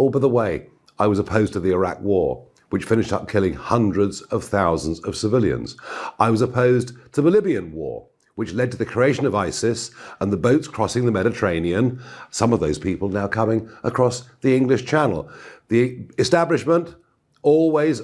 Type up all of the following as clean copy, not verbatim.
Oh, by the way, I was opposed to the Iraq War, which finished up killing hundreds of thousands of civilians. I was opposed to the Libyan War, which led to the creation of ISIS and the boats crossing the Mediterranean, some of those people now coming across the English Channel. The establishment always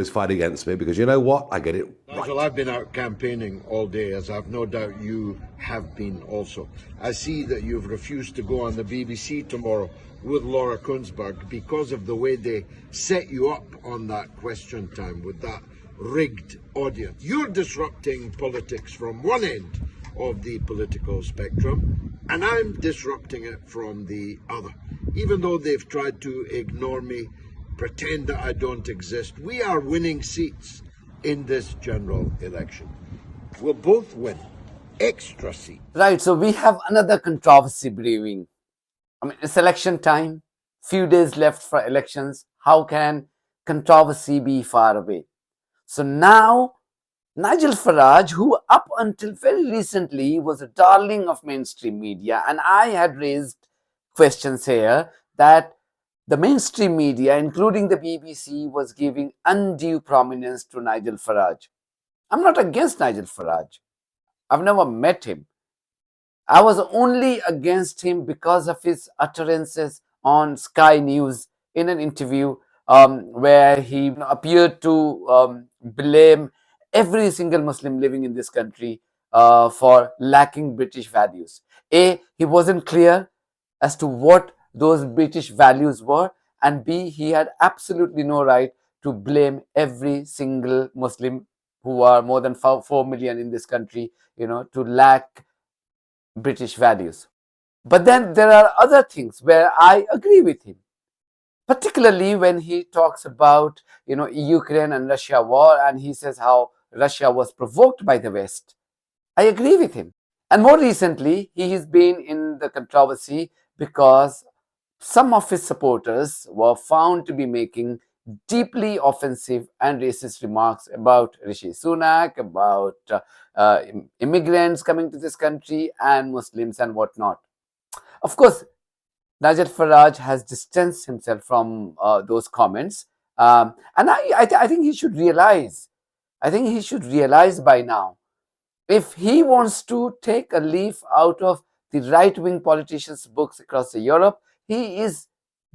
fight against me because you know what? I get it right. Nigel, I've been out campaigning all day, as I've no doubt you have been also. I see that you've refused to go on the BBC tomorrow with Laura Kuenssberg because of the way they set you up on that question time with that rigged audience. You're disrupting politics from one end of the political spectrum, and I'm disrupting it from the other. Even though they've tried to ignore me, pretend that I don't exist, we are winning seats in this general election. We'll both win extra seats. Right, so we have another controversy brewing. I mean, it's election time, few days left for elections. How can controversy be far away? So now, Nigel Farage, who up until very recently was a darling of mainstream media, and I had raised questions here that the mainstream media, including the BBC, was giving undue prominence to Nigel Farage. I'm not against Nigel Farage. I've never met him. I was only against him because of his utterances on Sky News in an interview where he appeared to blame every single Muslim living in this country for lacking British values. A, he wasn't clear as to what those British values were, and B, he had absolutely no right to blame every single Muslim, who are more than 4 million in this country, to lack British values. But then there are other things where I agree with him, particularly when he talks about Ukraine and Russia war, and he says how Russia was provoked by the West. I agree with him. And more recently, he has been in the controversy because some of his supporters were found to be making deeply offensive and racist remarks about Rishi Sunak, about immigrants coming to this country and Muslims and whatnot. Of course, Nigel Farage has distanced himself from those comments, and I think he should realize. I think he should realize by now, if he wants to take a leaf out of the right-wing politicians' books across Europe, he is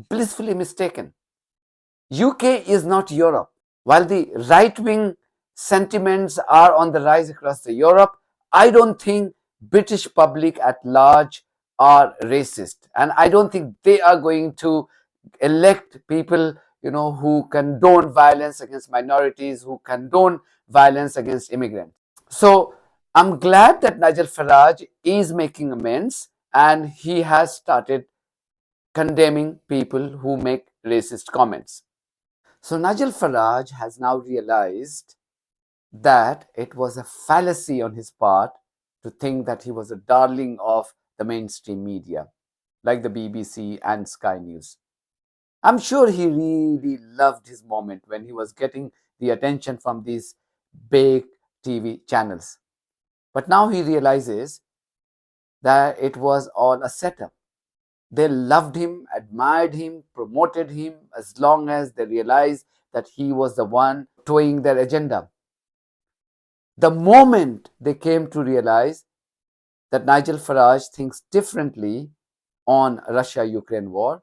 blissfully mistaken. UK is not Europe. While the right-wing sentiments are on the rise across Europe, I don't think British public at large are racist, and I don't think they are going to elect people who condone violence against minorities, who condone violence against immigrants. So I'm glad that Nigel Farage is making amends and he has started condemning people who make racist comments. So Nigel Farage has now realized that it was a fallacy on his part to think that he was a darling of the mainstream media, like the BBC and Sky News. I'm sure he really loved his moment when he was getting the attention from these big TV channels. But now he realizes that it was all a setup. They loved him, admired him, promoted him as long as they realized that he was the one towing their agenda. The moment they came to realize that Nigel Farage thinks differently on Russia-Ukraine war,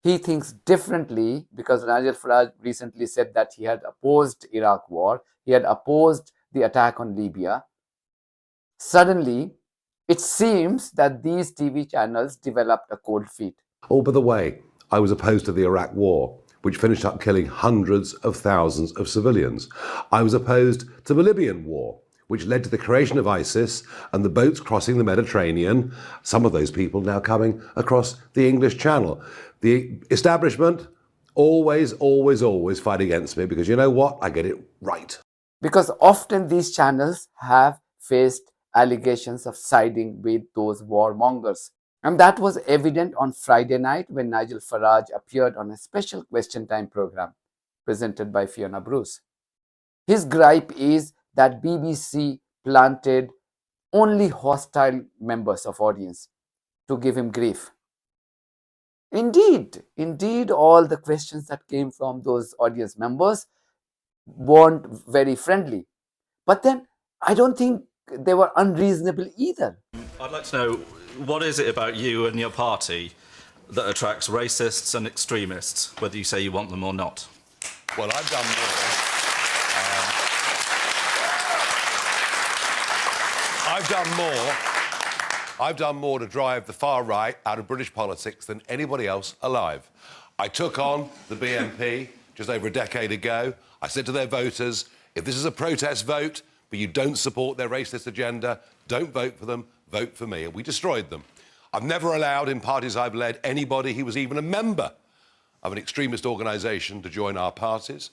he thinks differently because Nigel Farage recently said that he had opposed Iraq war, he had opposed the attack on Libya. Suddenly, it seems that these TV channels developed a cold feet. Oh, by the way, I was opposed to the Iraq War, which finished up killing hundreds of thousands of civilians. I was opposed to the Libyan War, which led to the creation of ISIS and the boats crossing the Mediterranean, some of those people now coming across the English Channel. The establishment always fight against me because you know what? I get it right. Because often these channels have faced allegations of siding with those warmongers. And that was evident on Friday night when Nigel Farage appeared on a special question time program presented by Fiona Bruce. His gripe is that BBC planted only hostile members of audience to give him grief. Indeed, all the questions that came from those audience members weren't very friendly. But then I don't think they were unreasonable either. I'd like to know, what is it about you and your party that attracts racists and extremists, whether you say you want them or not? Well, I've done more. I've done more to drive the far right out of British politics than anybody else alive. I took on the BNP just over a decade ago. I said to their voters, if this is a protest vote, but you don't support their racist agenda, don't vote for them, vote for me. And we destroyed them. I've never allowed, in parties I've led, anybody who was even a member of an extremist organisation to join our parties.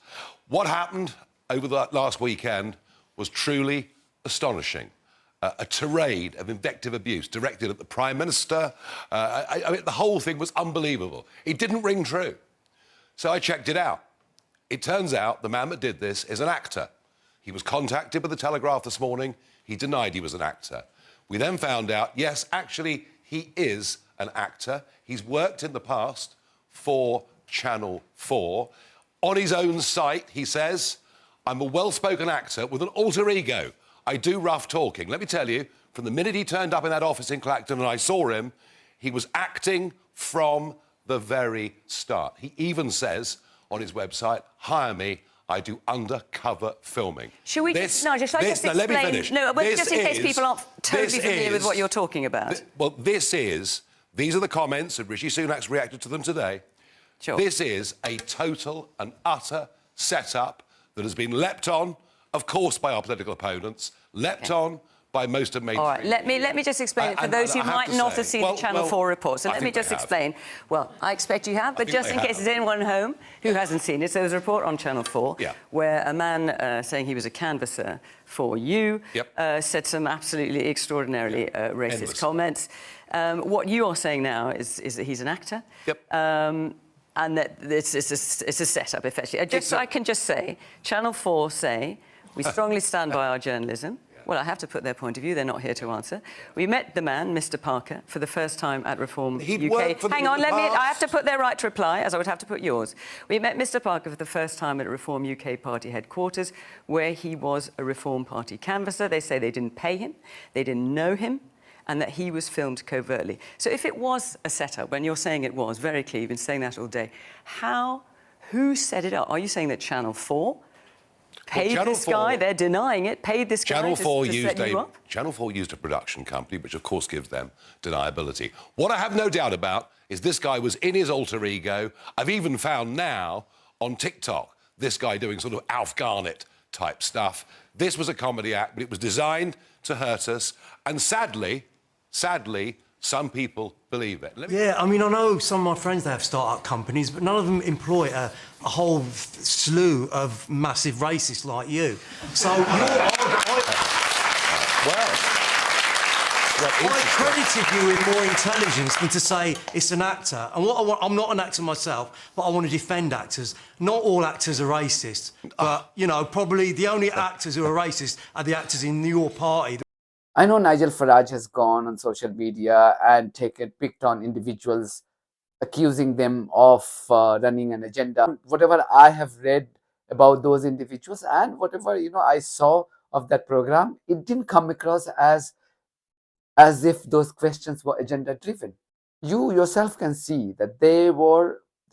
What happened over the last weekend was truly astonishing. A tirade of invective abuse directed at the Prime Minister. I mean, the whole thing was unbelievable. It didn't ring true. So I checked it out. It turns out the man that did this is an actor. He was contacted by the Telegraph this morning. He denied he was an actor. We then found out, yes, actually, he is an actor. He's worked in the past for Channel 4. On his own site, he says, I'm a well-spoken actor with an alter ego. I do rough talking. Let me tell you, from the minute he turned up in that office in Clacton and I saw him, he was acting from the very start. He even says on his website, hire me, I do undercover filming. Should we just explain? Let me finish. No, but just in case people aren't totally familiar with what you're talking about. These are the comments, and Rishi Sunak's reacted to them today. Sure. This is a total and utter setup that has been leapt on, of course, by our political opponents, leapt on by most of mainstream. All right, let me just explain it for those who might not have seen the Channel 4 report. So let me just explain. Well, I expect you have, but just in case there's anyone home who hasn't seen it, so there's a report on Channel 4 where a man saying he was a canvasser for you said some absolutely extraordinarily racist comments. What you are saying now is that he's an actor. And that it's a setup, effectively. I can just say, Channel 4 say, we strongly stand by our journalism. Well, I have to put their point of view. They're not here to answer. We met the man, Mr. Parker, for the first time at Reform UK. Hang on, I have to put their right to reply, as I would have to put yours. We met Mr. Parker for the first time at Reform UK Party headquarters, where he was a Reform Party canvasser. They say they didn't pay him, they didn't know him, and that he was filmed covertly. So if it was a setup, when you're saying it was, very clear, you've been saying that all day, who set it up? Are you saying that Channel 4 paid this guy, they're denying it, paid this guy to set you up? Channel 4 used a production company, which of course gives them deniability. What I have no doubt about is this guy was in his alter ego. I've even found now on TikTok this guy doing sort of Alf Garnett type stuff. This was a comedy act, but it was designed to hurt us. And sadly, some people believe it. I mean, I know some of my friends, they have start-up companies, but none of them employ a whole slew of massive racists like you. So I credited you with more intelligence than to say it's an actor. And I'm not an actor myself, but I want to defend actors. Not all actors are racist, but, you know, probably the only actors who are racist are the actors in your party. I know Nigel Farage has gone on social media and picked on individuals, accusing them of running an agenda. Whatever I have read about those individuals and whatever I saw of that program, it didn't come across as if those questions were agenda driven. You yourself can see that they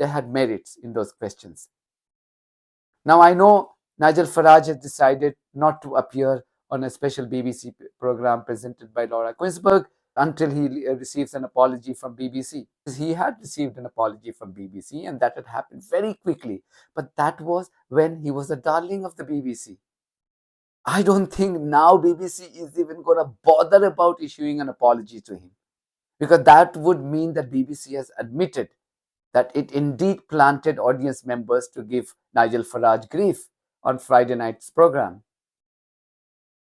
had merits in those questions. Now I know Nigel Farage has decided not to appear on a special BBC program presented by Laura Kuenssberg until he receives an apology from BBC. He had received an apology from BBC, and that had happened very quickly. But that was when he was a darling of the BBC. I don't think now BBC is even going to bother about issuing an apology to him, because that would mean that BBC has admitted that it indeed planted audience members to give Nigel Farage grief on Friday night's program.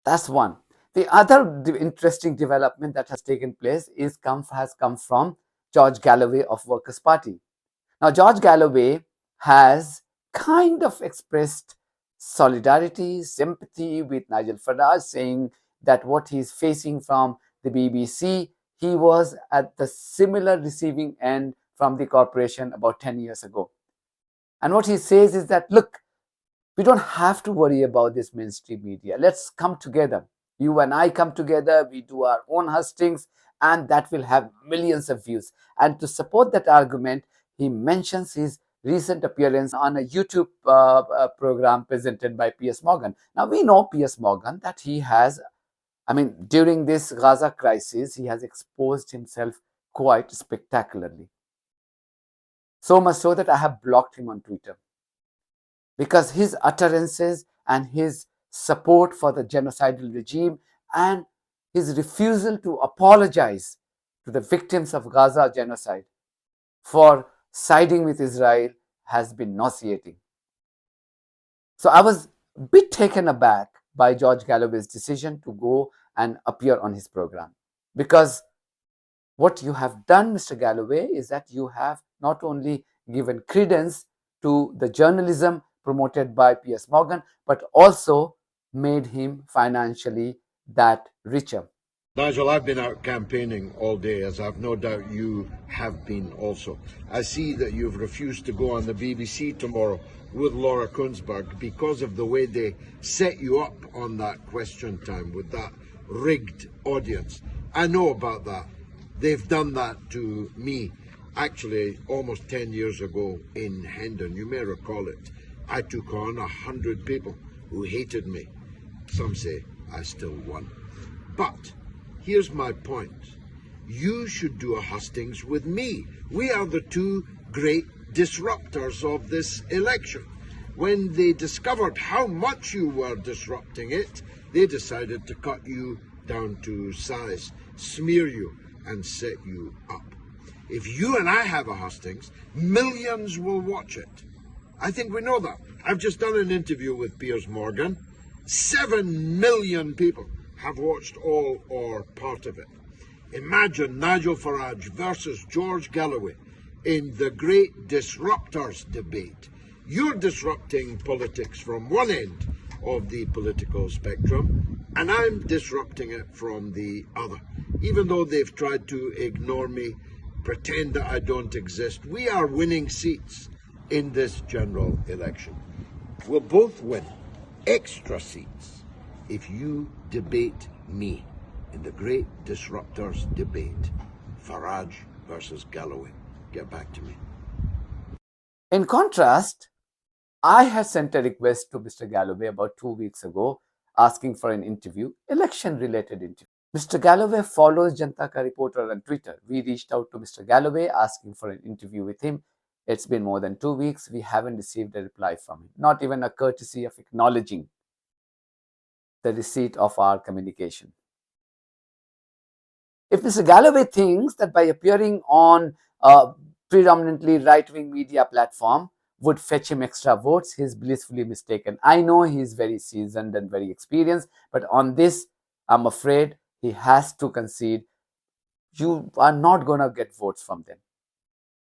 That's one. The other interesting development that has taken place has come from George Galloway of Workers Party. Now, George Galloway has kind of expressed solidarity, sympathy with Nigel Farage, saying that what he's facing from the BBC, he was at the similar receiving end from the corporation about 10 years ago. And what he says is that, look, we don't have to worry about this mainstream media. Let's come together. You and I come together, we do our own hustings, and that will have millions of views. And to support that argument, he mentions his recent appearance on a YouTube program presented by Piers Morgan. Now, we know Piers Morgan, that he has, during this Gaza crisis, he has exposed himself quite spectacularly. So much so that I have blocked him on Twitter, because his utterances and his support for the genocidal regime and his refusal to apologize to the victims of Gaza genocide for siding with Israel has been nauseating. So I was a bit taken aback by George Galloway's decision to go and appear on his program, because what you have done, Mr. Galloway, is that you have not only given credence to the journalism promoted by Piers Morgan, but also made him financially that richer. Nigel, I've been out campaigning all day, as I've no doubt you have been also. I see that you've refused to go on the BBC tomorrow with Laura Kuenssberg because of the way they set you up on that question time with that rigged audience. I know about that. They've done that to me, actually, almost 10 years ago in Hendon. You may recall it. I took on 100 people who hated me. Some say I still won. But here's my point. You should do a hustings with me. We are the two great disruptors of this election. When they discovered how much you were disrupting it, they decided to cut you down to size, smear you, and set you up. If you and I have a hustings, millions will watch it. I think we know that. I've just done an interview with Piers Morgan. 7 million people have watched all or part of it. Imagine Nigel Farage versus George Galloway in the great disruptors debate. You're disrupting politics from one end of the political spectrum, and I'm disrupting it from the other. Even though they've tried to ignore me, pretend that I don't exist, we are winning seats in this general election. We'll both win extra seats if you debate me in the great disruptors debate. Farage versus Galloway. Get back to me. In contrast, I had sent a request to Mr. Galloway about 2 weeks ago asking for an interview, election-related interview. Mr. Galloway follows Janta Ka Reporter on Twitter. We reached out to Mr. Galloway asking for an interview with him. It's been more than 2 weeks. We haven't received a reply from him, not even a courtesy of acknowledging the receipt of our communication. If Mr. Galloway thinks that by appearing on a predominantly right-wing media platform would fetch him extra votes, he's blissfully mistaken. I know he's very seasoned and very experienced, but on this, I'm afraid he has to concede. You are not going to get votes from them.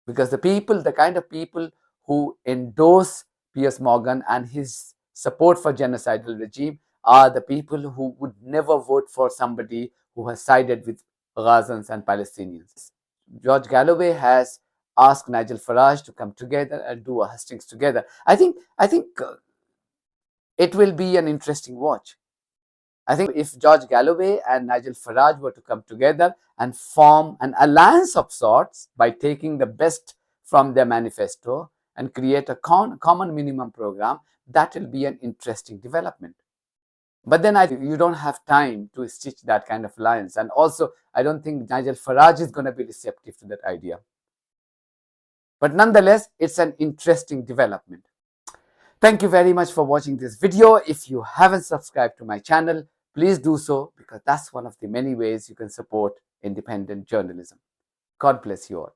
Because the kind of people who endorse Piers Morgan and his support for genocidal regime are the people who would never vote for somebody who has sided with Gazans and Palestinians. George Galloway has asked Nigel Farage to come together and do a hustings together. I think it will be an interesting watch. I think if George Galloway and Nigel Farage were to come together and form an alliance of sorts by taking the best from their manifesto and create a common minimum program, that will be an interesting development. But then you don't have time to stitch that kind of alliance. And also, I don't think Nigel Farage is going to be receptive to that idea. But nonetheless, it's an interesting development. Thank you very much for watching this video. If you haven't subscribed to my channel, please do so, because that's one of the many ways you can support independent journalism. God bless you all.